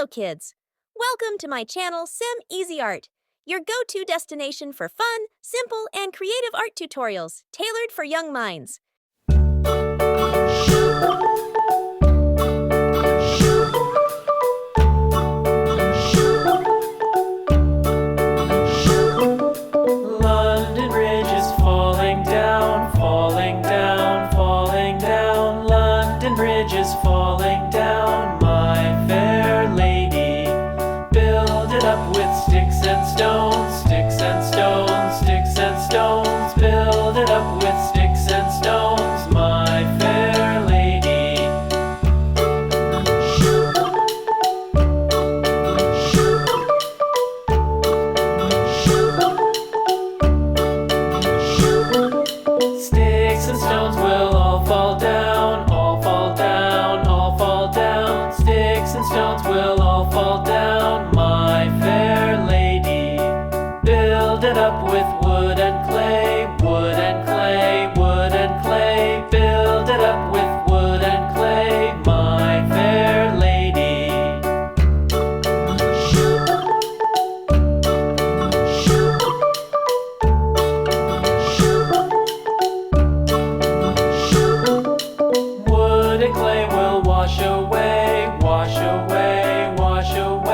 Hello kids! Welcome to my channel Sim Easy Art, your go-to destination for fun, simple, and creative art tutorials tailored for young minds. London Bridge is falling down, falling down, falling down. London Bridge is falling down, my fair lady. Build it up with sticks and stones, sticks and stones, sticks and stones. Build it up with sticks and stones, my fair lady. Sticks and stones will all fall down, all fall down, all fall down. Sticks and stones will all fall down, my fair lady. Build it up with wood and clay, wood and clay, wood and clay. Build it up with wood and clay, my fair lady. Wood and clay will wash away, wash away, wash away.